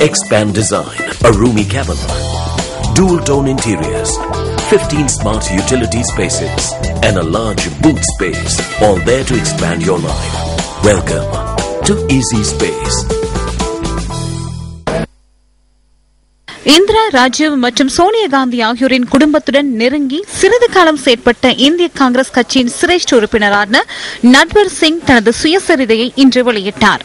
Expand Design, a roomy cabin, dual tone interiors, 15 smart utility spaces and a large boot space, all there to expand your life. Welcome to Easy Space. Indira, Rajiv மற்றும் சோனியா காந்தி ஆகியோரின் குடும்பத்துடன் நெருங்கி சிறிது காலம் செயற்பட்ட இந்திய காங்கிரஸ் கட்சியின் சிரேஷ்ட உறுப்பினரான நட்வர் சிங் தனது சுயசரிதையை இன்று வெளியிட்டார்.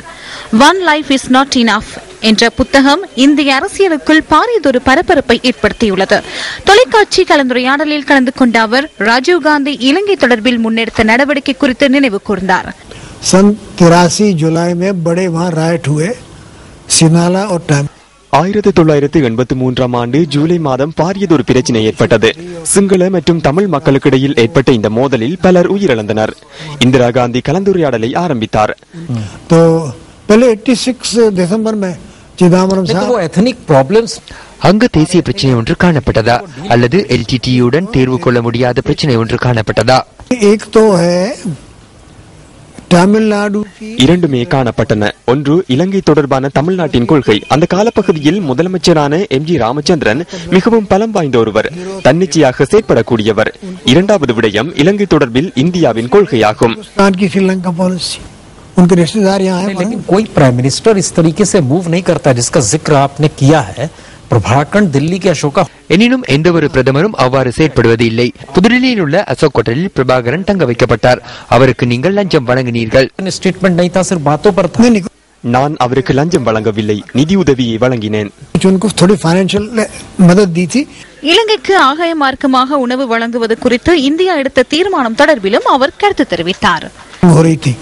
One life is not enough என்ற புத்தகம் இந்திய அரசியலுக்குள் பாரியதொரு பரபரப்பை ஏற்படுத்தியுள்ளது. தொலைக்காட்சி கலந்துரையாடலில் கலந்து கொண்ட அவர் ராஜீவ்காந்தி இலங்கை தொடர்பில் முன்னெடுத்த நடவடிக்கை குறித்து நினைவு கூர்ந்தார். सन 83 जुलाई में बड़े वहां राइट हुए सिनाला और टाइम. 1983 ஆண்டு ஜூலை மாதம் பாரியதொரு பிரச்சனை ஏற்பட்டது. சிங்கள மற்றும் தமிழ் மக்களுக்கிடையில் ஏற்பட்ட இந்த மோதலில் பலர் உயிரிழந்தனர். இந்திரா காந்தி கலந்துரையாடலை ஆரம்பித்தார். तो पहले 86 दिसंबर में चिदंबरम साहब एथनिक प्रॉब्लम्स அங்கு தேசிய பிரச்சனை ஒன்று காணப்பட்டதா அல்லது எல்டிடியுடன் தேர்வு கொள்ள முடியாத பிரச்சனை ஒன்று காணப்பட்டதா? एक तो है तमिलनाडु இரண்டுமே காணப்பட்டன. ஒன்று இலங்கை தொடர்பான தமிழ்நாட்டின் கொள்கை. அந்த காலப்பகுதியில் முதலமைச்சரான எம்.ஜி. ராமச்சந்திரன் மிகவும் பலம் வாய்ந்த ஒருவர், தன்னிச்சையாக செயற்படக்கூடியவர். இரண்டாவது விடயம் இலங்கை தொடர்பில் இந்தியாவின் கொள்கையாகும். श्रीलंका पॉलिसी उनके रिश्तेदार यहाँ हैं, लेकिन कोई प्राइम मिनिस्टर इस तरीके से मूव नहीं करता जिसका जिक्र आपने किया है. प्रभाकरण दिल्ली के अशोका எனினும் எந்த ஒரு பிரதமரும் அவ்வாறு செயற்படுவது இல்லை. புதுடில்லியில் உள்ள அசோக் ஹோட்டலில் பிரபாகரன் தங்க வைக்கப்பட்டார். அவருக்கு நீங்கள் லஞ்சம் வழங்கினீர்கள். स्टेटमेंट नहीं था, सिर्फ बातों पर था. நான் அவருக்கு லஞ்சம் வழங்கவில்லை, நிதி உதவியை வழங்கினேன். उनको थोड़ी फाइनेंशियल मदद दी थी. இலங்கைக்கு ஆகாய மார்க்கமாக உணவு வழங்குவது குறித்து இந்தியா எடுத்த தீர்மானம் தொடர்பிலும் அவர் கருத்து தெரிவித்தார். हो रही थी,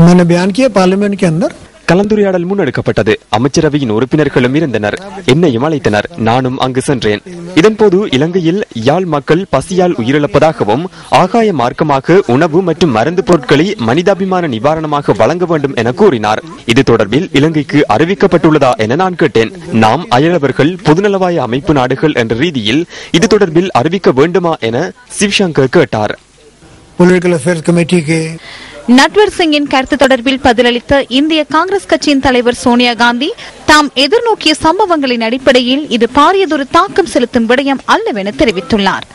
मैंने बयान किया पार्लियामेंट के अंदर. கலந்துரையாடல் முன்னெடுக்கப்பட்டது. அமைச்சரவையின் உறுப்பினர்களும் இருந்தனர். என்னையும் அழைத்தனர். நானும் அங்கு சென்றேன். இதன்போது இலங்கையில் யாழ் மக்கள் பசியால் உயிரிழப்பதாகவும் ஆகாய மார்க்கமாக உணவு மற்றும் மருந்து பொருட்களை மனிதாபிமான நிவாரணமாக வழங்க வேண்டும் என கூறினார். இது தொடர்பில் இலங்கைக்கு அறிவிக்கப்பட்டுள்ளதா என நான் கேட்டேன். நாம் அயலவர்கள், பொதுநலவாய அமைப்பு நாடுகள் என்ற ரீதியில் இது தொடர்பில் அறிவிக்க வேண்டுமா என சிவசங்கர் கேட்டார். பொலிட்டிக்கல் அஃபேர்ஸ் கமிட்டி के நட்வர் சிங்கின் கருத்து தொடர்பில் பதிலளித்த இந்திய காங்கிரஸ் கட்சியின் தலைவர் சோனியா காந்தி தாம் எதிர்நோக்கிய சம்பவங்களின் அடிப்படையில் இது பாரியதொரு தாக்கம் செலுத்தும் விடயம் அல்லவென தெரிவித்துள்ளார்.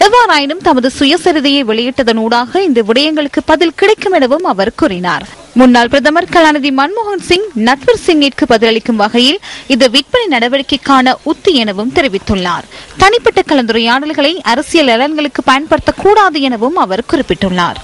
எவ்வாறாயினும் தமது சுயசரிதையை வெளியிட்டதனூடாக இந்த விடயங்களுக்கு பதில் கிடைக்கும் எனவும் அவர் கூறினார். முன்னாள் பிரதமர் கலாநிதி மன்மோகன் சிங் நட்வர் சிங்கிற்கு பதிலளிக்கும் வகையில் இது விற்பனை நடவடிக்கைக்கான உத்தி எனவும் தெரிவித்துள்ளார். தனிப்பட்ட கலந்துரையாடல்களை அரசியல் நலன்களுக்கு பயன்படுத்தக்கூடாது எனவும் அவர் குறிப்பிட்டுள்ளார்.